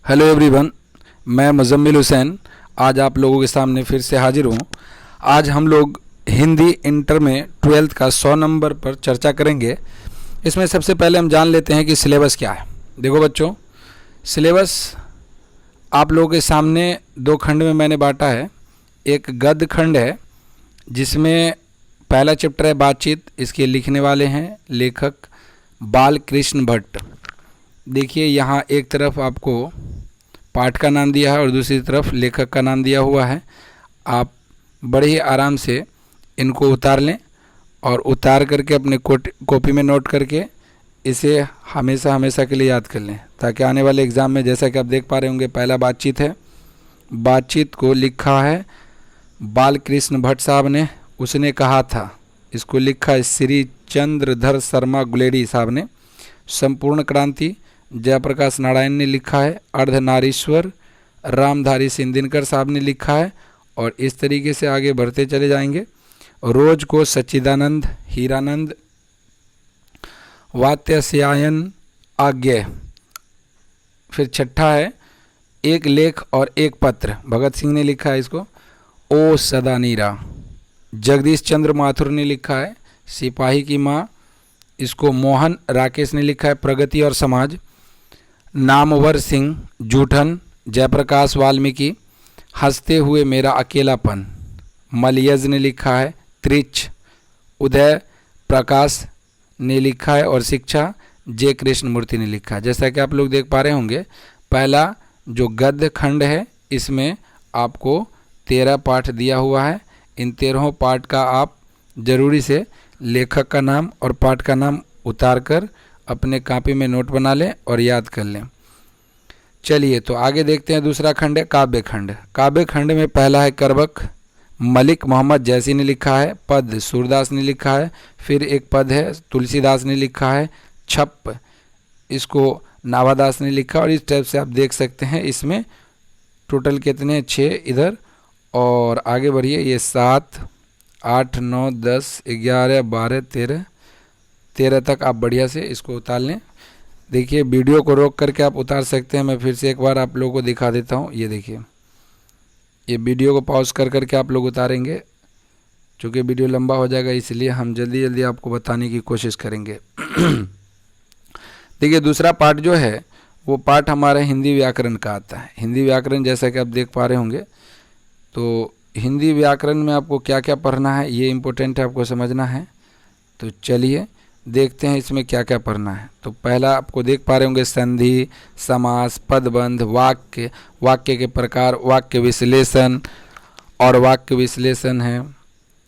Hello everyone, मैं मुज़म्मिल हुसैन आज आप लोगों के सामने फिर से हाजिर हूँ। आज हम लोग हिंदी इंटर में 12th का 100 नंबर पर चर्चा करेंगे। इसमें सबसे पहले हम जान लेते हैं कि सिलेबस क्या है। देखो बच्चों, सिलेबस आप लोगों के सामने दो खंड में मैंने बांटा है। एक गद्य खंड है जिसमें पहला चैप्टर है बातचीत। इसके लिखने वाले हैं लेखक बालकृष्ण भट्ट। देखिए यहाँ एक तरफ आपको पाठ का नाम दिया है और दूसरी तरफ लेखक का नाम दिया हुआ है। आप बड़े ही आराम से इनको उतार लें और उतार करके अपने कॉपी में नोट करके इसे हमेशा हमेशा के लिए याद कर लें, ताकि आने वाले एग्ज़ाम में, जैसा कि आप देख पा रहे होंगे, पहला बातचीत है। बातचीत को लिखा है बालकृष्ण भट्ट साहब ने। उसने कहा था, इसको लिखा है श्री चंद्रधर शर्मा गुलेरी साहब ने। संपूर्ण क्रांति जयप्रकाश नारायण ने लिखा है। अर्धनारीश्वर रामधारी सिंह दिनकर साहब ने लिखा है। और इस तरीके से आगे बढ़ते चले जाएंगे। रोज को सच्चिदानंद हीरानंद वात्स्यायन आज्ञे। फिर छठा है एक लेख और एक पत्र, भगत सिंह ने लिखा है इसको। ओ सदा नीरा जगदीश चंद्र माथुर ने लिखा है। सिपाही की माँ, इसको मोहन राकेश ने लिखा है। प्रगति और समाज नामवर सिंह जूठन जयप्रकाश वाल्मीकि। हंसते हुए मेरा अकेलापन मलयज ने लिखा है। त्रिच उदय प्रकाश ने लिखा है। और शिक्षा जे कृष्णमूर्ति ने लिखा है। जैसा कि आप लोग देख पा रहे होंगे, पहला जो गद्य खंड है इसमें आपको 13 पाठ दिया हुआ है। इन 13 पाठ का आप जरूरी से लेखक का नाम और पाठ का नाम उतार कर अपने कॉपी में नोट बना लें और याद कर लें। चलिए तो आगे देखते हैं। दूसरा खंड है काव्य खंड। काव्य खंड में पहला है करबक, मलिक मोहम्मद जैसी ने लिखा है। पद सूरदास ने लिखा है। फिर एक पद है तुलसीदास ने लिखा है। छप इसको नावादास ने लिखा। और इस टाइप से आप देख सकते हैं इसमें टोटल कितने 6 इधर। और आगे बढ़िए, ये 7 8 9 10 11 12 13 तक आप बढ़िया से इसको उतार लें। देखिए वीडियो को रोक करके आप उतार सकते हैं। मैं फिर से एक बार आप लोगों को दिखा देता हूँ। ये देखिए, ये वीडियो को पॉज कर करके आप लोग उतारेंगे। चूँकि वीडियो लंबा हो जाएगा इसलिए हम जल्दी जल्दी आपको बताने की कोशिश करेंगे। देखिए दूसरा पार्ट जो है वो पार्ट हमारा हिंदी व्याकरण का आता है। हिंदी व्याकरण जैसा कि आप देख पा रहे होंगे, तो हिंदी व्याकरण में आपको क्या क्या पढ़ना है ये इम्पोर्टेंट है, आपको समझना है। तो चलिए देखते हैं इसमें क्या क्या पढ़ना है। तो पहला आपको देख पा रहे होंगे संधि, समास, पदबंध, वाक्य, वाक्य के प्रकार, वाक्य विश्लेषण और वाक्य विश्लेषण है।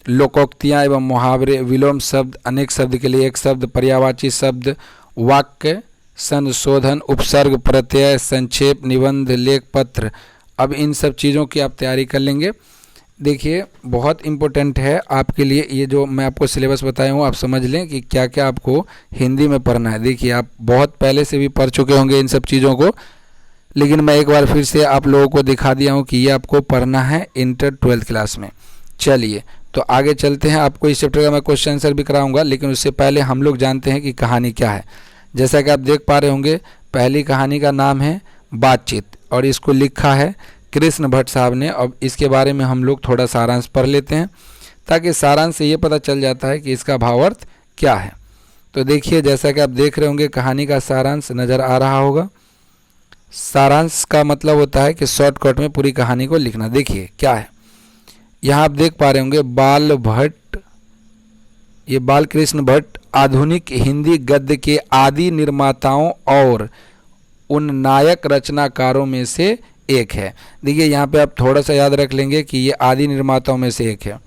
लोकोक्तियाँ एवं मुहावरे, विलोम शब्द, अनेक शब्द के लिए एक शब्द, पर्यायवाची शब्द, वाक्य संशोधन, उपसर्ग, प्रत्यय, संक्षेप, निबंध, लेख, पत्र। अब इन सब चीज़ों की आप तैयारी कर लेंगे। देखिए बहुत इम्पोर्टेंट है आपके लिए ये जो मैं आपको सिलेबस बताया हूँ। आप समझ लें कि क्या क्या आपको हिंदी में पढ़ना है। देखिए आप बहुत पहले से भी पढ़ चुके होंगे इन सब चीज़ों को, लेकिन मैं एक बार फिर से आप लोगों को दिखा दिया हूँ कि ये आपको पढ़ना है इंटर 12th क्लास में। चलिए तो आगे चलते हैं। आपको इस चैप्टर का मैं क्वेश्चन आंसर भी कराऊंगा, लेकिन उससे पहले हम लोग जानते हैं कि कहानी क्या है। जैसा कि आप देख पा रहे होंगे, पहली कहानी का नाम है बातचीत और इसको लिखा है कृष्ण भट्ट साहब ने। अब इसके बारे में हम लोग थोड़ा सारांश पढ़ लेते हैं, ताकि सारांश से ये पता चल जाता है कि इसका भावार्थ क्या है। तो देखिए जैसा कि आप देख रहे होंगे, कहानी का सारांश नज़र आ रहा होगा। सारांश का मतलब होता है कि शॉर्टकट में पूरी कहानी को लिखना। देखिए क्या है, यहाँ आप देख पा रहे होंगे ये बालकृष्ण भट्ट आधुनिक हिंदी गद्य के आदि निर्माताओं और उन नायक रचनाकारों में से एक है। देखिए यहाँ पे आप थोड़ा सा याद रख लेंगे कि ये आदि निर्माताओं में से एक है।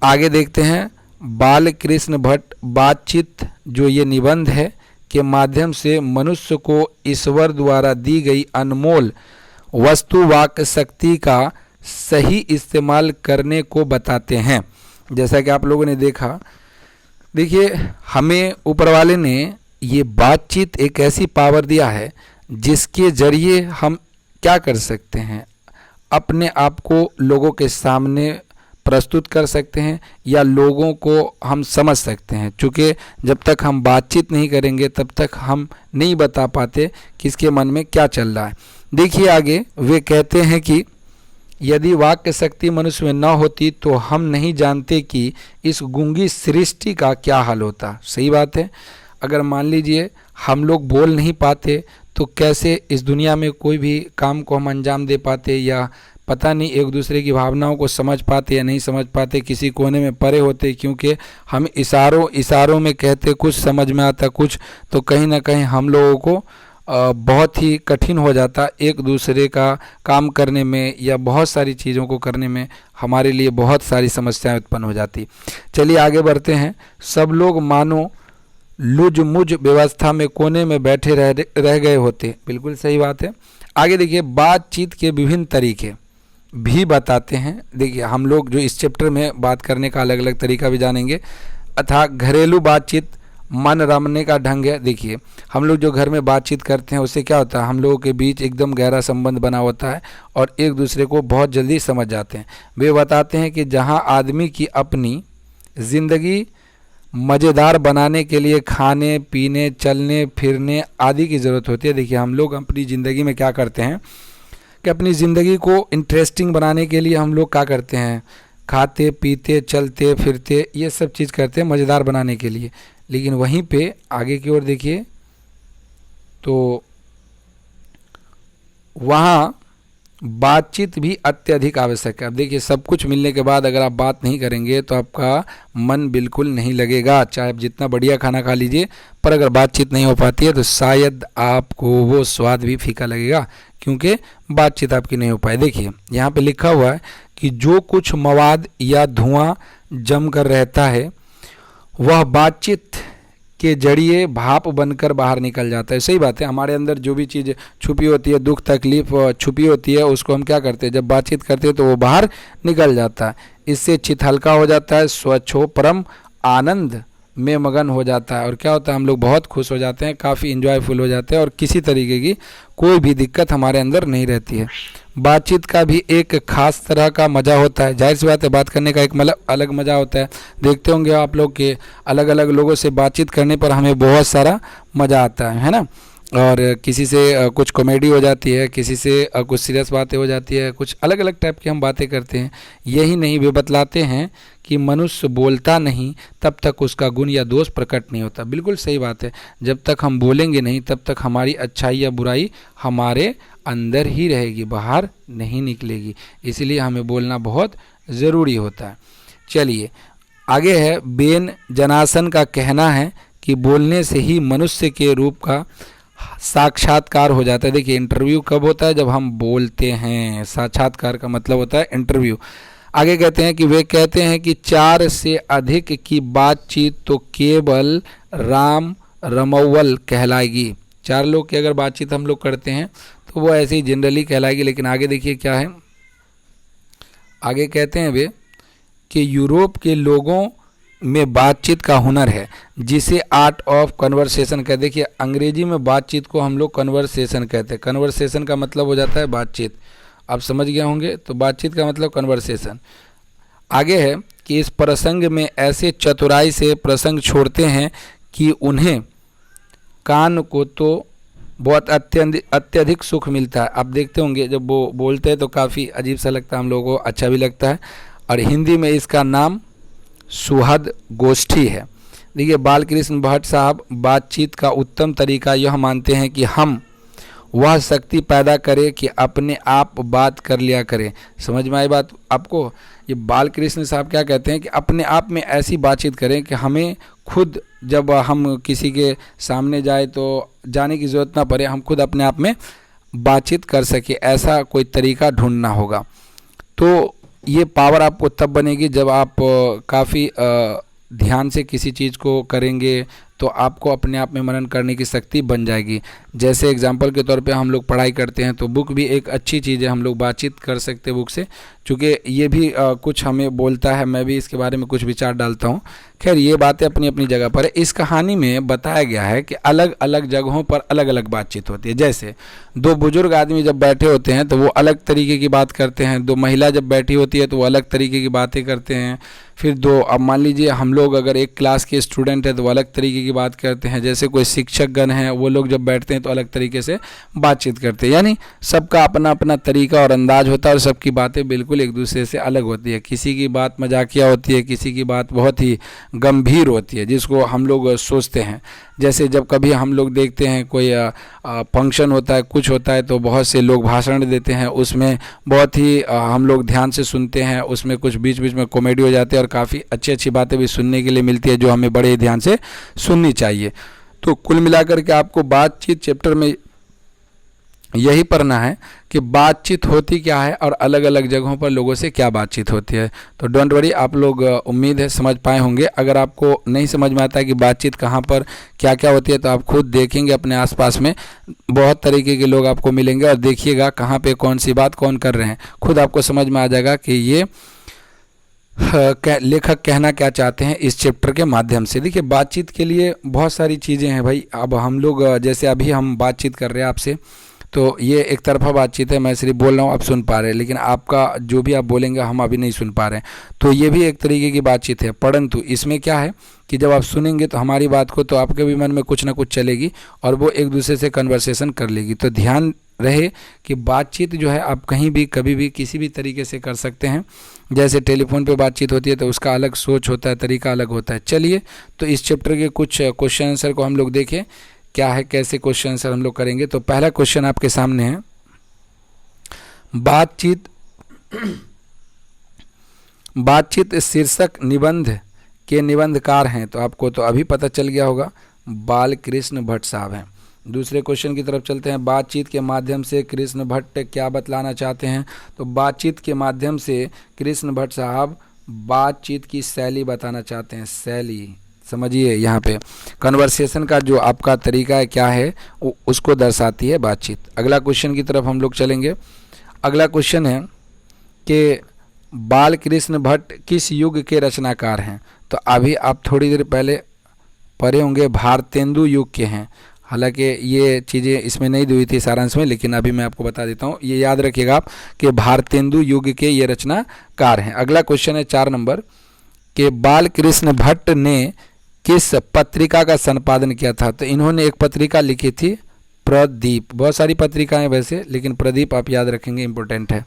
आगे देखते हैं, बालकृष्ण भट्ट बातचीत जो ये निबंध है के माध्यम से मनुष्य को ईश्वर द्वारा दी गई अनमोल वस्तु वाक शक्ति का सही इस्तेमाल करने को बताते हैं। जैसा कि आप लोगों ने देखा, देखिए हमें ऊपर वाले ने ये बातचीत एक ऐसी पावर दिया है जिसके जरिए हम क्या कर सकते हैं, अपने आप को लोगों के सामने प्रस्तुत कर सकते हैं या लोगों को हम समझ सकते हैं। चूँकि जब तक हम बातचीत नहीं करेंगे तब तक हम नहीं बता पाते किसके मन में क्या चल रहा है। देखिए आगे वे कहते हैं कि यदि वाक्य शक्ति मनुष्य में न होती तो हम नहीं जानते कि इस गूंगी सृष्टि का क्या हाल होता। सही बात है। अगर मान लीजिए हम लोग बोल नहीं पाते तो कैसे इस दुनिया में कोई भी काम को हम अंजाम दे पाते, या पता नहीं एक दूसरे की भावनाओं को समझ पाते या नहीं समझ पाते, किसी कोने में परे होते, क्योंकि हम इशारों में कहते, कुछ समझ में आता कुछ, तो कहीं ना कहीं हम लोगों को बहुत ही कठिन हो जाता एक दूसरे का काम करने में, या बहुत सारी चीज़ों को करने में हमारे लिए बहुत सारी समस्याएं उत्पन्न हो जाती। चलिए आगे बढ़ते हैं। सब लोग मानो लुझमुझ व्यवस्था में कोने में बैठे रह गए होते। बिल्कुल सही बात है। आगे देखिए, बातचीत के विभिन्न तरीके भी बताते हैं। देखिए हम लोग जो इस चैप्टर में बात करने का अलग अलग तरीका भी जानेंगे, अर्थात घरेलू बातचीत मन रमने का ढंग है। देखिए हम लोग जो घर में बातचीत करते हैं उससे क्या होता है, हम लोगों के बीच एकदम गहरा संबंध बना होता है और एक दूसरे को बहुत जल्दी समझ जाते हैं। वे बताते हैं कि जहां आदमी की अपनी ज़िंदगी मज़ेदार बनाने के लिए खाने पीने चलने फिरने आदि की ज़रूरत होती है। देखिए हम लोग अपनी ज़िंदगी में क्या करते हैं कि अपनी ज़िंदगी को इंटरेस्टिंग बनाने के लिए हम लोग क्या करते हैं, खाते पीते चलते फिरते ये सब चीज़ करते हैं मज़ेदार बनाने के लिए। लेकिन वहीं पे आगे की ओर देखिए तो वहाँ बातचीत भी अत्यधिक आवश्यक है। अब देखिए सब कुछ मिलने के बाद अगर आप बात नहीं करेंगे तो आपका मन बिल्कुल नहीं लगेगा, चाहे आप जितना बढ़िया खाना खा लीजिए, पर अगर बातचीत नहीं हो पाती है तो शायद आपको वो स्वाद भी फीका लगेगा, क्योंकि बातचीत आपकी नहीं हो पाई। देखिए यहाँ पे लिखा हुआ है कि जो कुछ मवाद या धुआं जम कर रहता है वह बातचीत के जरिए भाप बनकर बाहर निकल जाता है। सही बात है। हमारे अंदर जो भी चीज़ छुपी होती है, दुख तकलीफ छुपी होती है, उसको हम क्या करते हैं, जब बातचीत करते हैं तो वो बाहर निकल जाता है। इससे चित्त हल्का हो जाता है, स्वच्छ हो परम आनंद में मगन हो जाता है, और क्या होता है हम लोग बहुत खुश हो जाते हैं, काफ़ी इंजॉयफुल हो जाते हैं और किसी तरीके की कोई भी दिक्कत हमारे अंदर नहीं रहती है। बातचीत का भी एक खास तरह का मज़ा होता है। जाहिर सी बात है, बात करने का एक अलग मज़ा होता है। देखते होंगे आप लोग के अलग अलग लोगों से बातचीत करने पर हमें बहुत सारा मज़ा आता है ना। और किसी से कुछ कॉमेडी हो जाती है, किसी से कुछ सीरियस बातें हो जाती है, कुछ अलग अलग टाइप की हम बातें करते हैं। यही नहीं, वे बतलाते हैं कि मनुष्य बोलता नहीं तब तक उसका गुण या दोष प्रकट नहीं होता। बिल्कुल सही बात है। जब तक हम बोलेंगे नहीं तब तक हमारी अच्छाई या बुराई हमारे अंदर ही रहेगी, बाहर नहीं निकलेगी। इसलिए हमें बोलना बहुत ज़रूरी होता है। चलिए आगे है, बेन जनासन का कहना है कि बोलने से ही मनुष्य के रूप का साक्षात्कार हो जाता है। देखिए इंटरव्यू कब होता है, जब हम बोलते हैं। साक्षात्कार का मतलब होता है इंटरव्यू। आगे कहते हैं कि वे कहते हैं कि 4 से अधिक की बातचीत तो केवल राम रमौवल कहलाएगी। 4 लोग की अगर बातचीत हम लोग करते हैं तो वो ऐसे ही जनरली कहलाएगी। लेकिन आगे देखिए क्या है, आगे कहते हैं वे कि यूरोप के लोगों में बातचीत का हुनर है जिसे आर्ट ऑफ कन्वर्सेशन कहते हैं। देखिए अंग्रेजी में बातचीत को हम लोग कन्वर्सेशन कहते हैं। कन्वर्सेशन का मतलब हो जाता है बातचीत, आप समझ गए होंगे। तो बातचीत का मतलब कन्वर्सेशन। आगे है कि इस प्रसंग में ऐसे चतुराई से प्रसंग छोड़ते हैं कि उन्हें कान को तो बहुत अत्यधिक सुख मिलता है। आप देखते होंगे जब वो बोलते हैं तो काफ़ी अजीब सा लगता है हम लोगों को, अच्छा भी लगता है। और हिंदी में इसका नाम सुहद गोष्ठी है। देखिए बालकृष्ण भट्ट साहब बातचीत का उत्तम तरीका यह मानते हैं कि हम वह शक्ति पैदा करें कि अपने आप बात कर लिया करें। समझ में आई बात आपको? ये बालकृष्ण साहब क्या कहते हैं कि अपने आप में ऐसी बातचीत करें कि हमें खुद जब हम किसी के सामने जाए तो जाने की ज़रूरत ना पड़े, हम खुद अपने आप में बातचीत कर सके। ऐसा कोई तरीका ढूंढना होगा। तो ये पावर आपको तब बनेगी जब आप काफ़ी ध्यान से किसी चीज़ को करेंगे, तो आपको अपने आप में मनन करने की शक्ति बन जाएगी। जैसे एग्जांपल के तौर पे हम लोग पढ़ाई करते हैं तो बुक भी एक अच्छी चीज़ है, हम लोग बातचीत कर सकते हैं बुक से, क्योंकि ये भी कुछ हमें बोलता है। मैं भी इसके बारे में कुछ विचार डालता हूँ। खैर ये बातें अपनी अपनी जगह पर है। इस कहानी में बताया गया है कि अलग अलग जगहों पर अलग अलग बातचीत होती है। जैसे 2 बुजुर्ग आदमी जब बैठे होते हैं तो वो अलग तरीके की बात करते हैं, 2 महिला जब बैठी होती है तो वो अलग तरीके की बातें करते हैं। फिर 2, अब मान लीजिए हम लोग अगर एक क्लास के स्टूडेंट है तो वो अलग तरीके की की बात करते हैं, जैसे कोई शिक्षक गण हैं वो लोग जब बैठते हैं तो अलग तरीके से बातचीत करते हैं, यानी सबका अपना अपना तरीका और अंदाज होता है और सबकी बातें बिल्कुल एक दूसरे से अलग होती है। किसी की बात मजाकिया होती है, किसी की बात बहुत ही गंभीर होती है जिसको हम लोग सोचते हैं। जैसे जब कभी हम लोग देखते हैं कोई फंक्शन होता है, कुछ होता है, तो बहुत से लोग भाषण देते हैं, उसमें बहुत ही हम लोग ध्यान से सुनते हैं, उसमें कुछ बीच बीच में कॉमेडी हो जाती है और काफ़ी अच्छी अच्छी बातें भी सुनने के लिए मिलती है जो हमें बड़े ध्यान से सुननी चाहिए। तो कुल मिलाकर के आपको बातचीत चैप्टर में यही पढ़ना है कि बातचीत होती क्या है और अलग अलग जगहों पर लोगों से क्या बातचीत होती है। तो डोंट वरी, आप लोग उम्मीद है समझ पाए होंगे। अगर आपको नहीं समझ में आता है कि बातचीत कहाँ पर क्या क्या होती है तो आप खुद देखेंगे अपने आसपास में बहुत तरीके के लोग आपको मिलेंगे और देखिएगा कहाँ पे कौन सी बात कौन कर रहे हैं, खुद आपको समझ में आ जाएगा कि ये लेखक कहना क्या चाहते हैं इस चैप्टर के माध्यम से। देखिए बातचीत के लिए बहुत सारी चीज़ें हैं भाई। अब हम लोग जैसे अभी हम बातचीत कर रहे हैं आपसे, तो ये एक तरफा बातचीत है, मैं सिर्फ बोल रहा हूँ, आप सुन पा रहे हैं, लेकिन आपका जो भी आप बोलेंगे हम अभी नहीं सुन पा रहे हैं, तो ये भी एक तरीके की बातचीत है। परंतु इसमें क्या है कि जब आप सुनेंगे तो हमारी बात को, तो आपके भी मन में कुछ ना कुछ चलेगी और वो एक दूसरे से कन्वर्सेशन कर लेगी। तो ध्यान रहे कि बातचीत जो है आप कहीं भी कभी भी किसी भी तरीके से कर सकते हैं। जैसे टेलीफोन पे बातचीत होती है तो उसका अलग सोच होता है, तरीका अलग होता है। चलिए तो इस चैप्टर के कुछ क्वेश्चन आंसर को हम लोग देखें क्या है, कैसे क्वेश्चन आंसर हम लोग करेंगे। तो पहला क्वेश्चन आपके सामने है, बातचीत शीर्षक निबंध के निबंधकार हैं, तो आपको तो अभी पता चल गया होगा, बालकृष्ण भट्ट साहब हैं। दूसरे क्वेश्चन की तरफ चलते हैं, बातचीत के माध्यम से कृष्ण भट्ट क्या बतलाना चाहते हैं। तो बातचीत के माध्यम से कृष्ण भट्ट साहब बातचीत की शैली बताना चाहते हैं। शैली समझिए, यहाँ पे कन्वर्सेशन का जो आपका तरीका है क्या है उसको दर्शाती है बातचीत। अगला क्वेश्चन की तरफ हम लोग चलेंगे। अगला क्वेश्चन है कि बालकृष्ण भट्ट किस युग के रचनाकार हैं। तो अभी आप थोड़ी देर पहले पढ़े होंगे भारतेंदु युग के हैं, हालांकि ये चीज़ें इसमें नहीं दी हुई थी सारांश में, लेकिन अभी मैं आपको बता देता हूँ। ये याद रखिएगा आप कि भारतेंदु युग के ये रचनाकार हैं। अगला क्वेश्चन है 4 नंबर कि बालकृष्ण भट्ट ने किस पत्रिका का संपादन किया था। तो इन्होंने एक पत्रिका लिखी थी प्रदीप, बहुत सारी पत्रिकाएं वैसे, लेकिन प्रदीप आप याद रखेंगे, इंपॉर्टेंट है।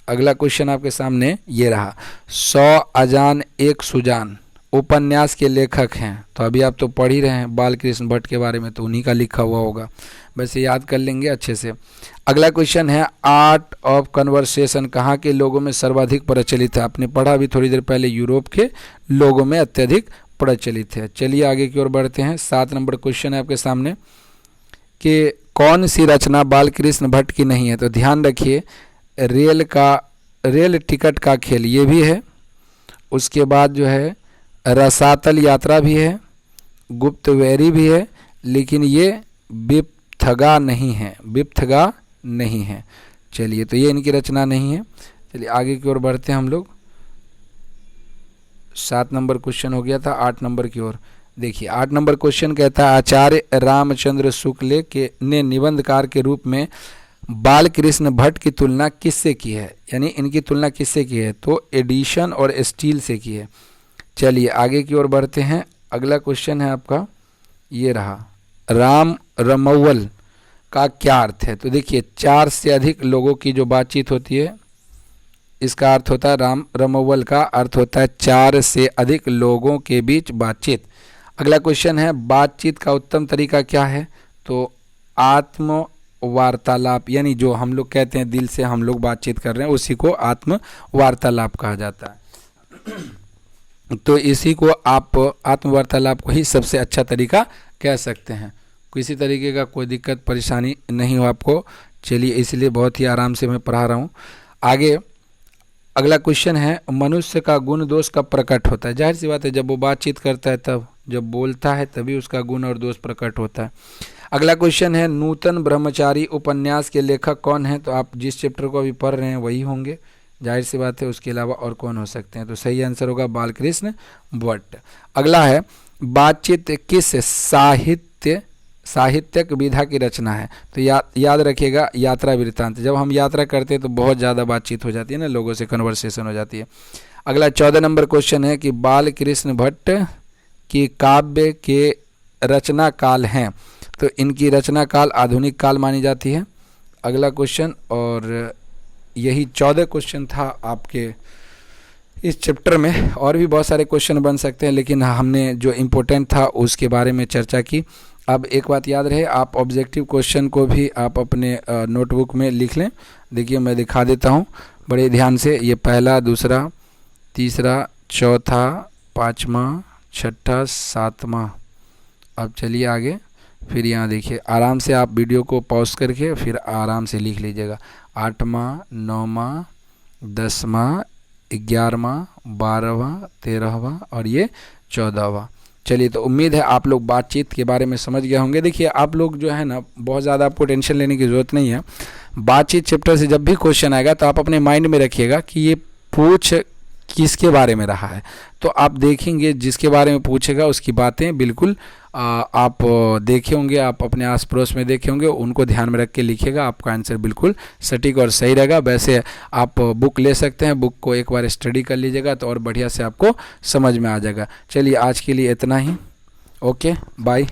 अगला क्वेश्चन आपके सामने ये रहा, 100 अजान एक सुजान उपन्यास के लेखक हैं। तो अभी आप तो पढ़ ही रहे हैं बालकृष्ण भट्ट के बारे में, तो उन्हीं का लिखा हुआ होगा, वैसे याद कर लेंगे अच्छे से। अगला क्वेश्चन है, आर्ट ऑफ कन्वर्सेशन कहाँ के लोगों में सर्वाधिक प्रचलित है। आपने पढ़ा अभी थोड़ी देर पहले, यूरोप के लोगों में अत्यधिक प्रचलित है। चलिए आगे की ओर बढ़ते हैं। 7 नंबर क्वेश्चन है आपके सामने कि कौन सी रचना बालकृष्ण भट्ट की नहीं है। तो ध्यान रखिए, रेल टिकट का खेल ये भी है, उसके बाद जो है रसातल यात्रा भी है, गुप्तवेरी भी है, लेकिन ये विप्थगा नहीं है। चलिए तो ये इनकी रचना नहीं है। चलिए आगे की ओर बढ़ते हैं हम लोग। 7 नंबर क्वेश्चन हो गया था, 8 नंबर की ओर देखिए। 8 नंबर क्वेश्चन कहता है, आचार्य रामचंद्र शुक्ल ने निबंधकार के रूप में बालकृष्ण भट्ट की तुलना किससे की है, यानी इनकी तुलना किससे की है। तो एडिशन और स्टील से की है। चलिए आगे की ओर बढ़ते हैं। अगला क्वेश्चन है आपका ये रहा, राम रमौवल का क्या अर्थ है। तो देखिए 4 से अधिक लोगों की जो बातचीत होती है, इसका अर्थ होता है, राम रमौवल का अर्थ होता है 4 से अधिक लोगों के बीच बातचीत। अगला क्वेश्चन है, बातचीत का उत्तम तरीका क्या है। तो आत्म वार्तालाप, यानी जो हम लोग कहते हैं दिल से हम लोग बातचीत कर रहे हैं उसी को आत्म वार्तालाप कहा जाता है। तो इसी को आप आत्मवार्तालाप को ही सबसे अच्छा तरीका कह सकते हैं। किसी तरीके का कोई दिक्कत परेशानी नहीं हो आपको। चलिए इसलिए बहुत ही आराम से मैं पढ़ा रहा हूँ। आगे अगला क्वेश्चन है, मनुष्य का गुण दोष कब प्रकट होता है। जाहिर सी बात है, जब वो बातचीत करता है तब, जब बोलता है तभी उसका गुण और दोष प्रकट होता है। अगला क्वेश्चन है, नूतन ब्रह्मचारी उपन्यास के लेखक कौन है। तो आप जिस चैप्टर को अभी पढ़ रहे हैं वही होंगे, जाहिर सी बात है, उसके अलावा और कौन हो सकते हैं। तो सही आंसर होगा बालकृष्ण भट्ट। अगला है, बातचीत किस साहित्यक विधा की रचना है। तो याद रखिएगा, यात्रा वृत्तांत। जब हम यात्रा करते हैं तो बहुत ज़्यादा बातचीत हो जाती है ना, लोगों से कन्वर्सेशन हो जाती है। अगला 14 नंबर क्वेश्चन है कि बालकृष्ण भट्ट कि काव्य के रचना काल हैं, तो इनकी रचना काल आधुनिक काल मानी जाती है। अगला क्वेश्चन, और यही 14 क्वेश्चन था आपके इस चैप्टर में। और भी बहुत सारे क्वेश्चन बन सकते हैं, लेकिन हमने जो इम्पोर्टेंट था उसके बारे में चर्चा की। अब एक बात याद रहे, आप ऑब्जेक्टिव क्वेश्चन को भी आप अपने नोटबुक में लिख लें। देखिए मैं दिखा देता हूँ बड़े ध्यान से। ये पहला, दूसरा, तीसरा, चौथा, पाँचवा, छठा, सातवां। अब चलिए आगे। फिर यहाँ देखिए, आराम से आप वीडियो को पॉज करके फिर आराम से लिख लीजिएगा। 8वां, 9वां, 10वां, 11वां, 12वां, 13वां और ये 14वां। चलिए, तो उम्मीद है आप लोग बातचीत के बारे में समझ गए होंगे। देखिए आप लोग जो है ना, बहुत ज़्यादा आपको टेंशन लेने की ज़रूरत नहीं है। बातचीत चैप्टर से जब भी क्वेश्चन आएगा तो आप अपने माइंड में रखिएगा कि ये पूछ किसके बारे में रहा है। तो आप देखेंगे जिसके बारे में पूछेगा उसकी बातें बिल्कुल आप देखे होंगे, आप अपने आस पड़ोस में देखे होंगे, उनको ध्यान में रख के लिखिएगा। आपका आंसर बिल्कुल सटीक और सही रहेगा। वैसे आप बुक ले सकते हैं, बुक को एक बार स्टडी कर लीजिएगा तो और बढ़िया से आपको समझ में आ जाएगा। चलिए आज के लिए इतना ही। Okay, bye.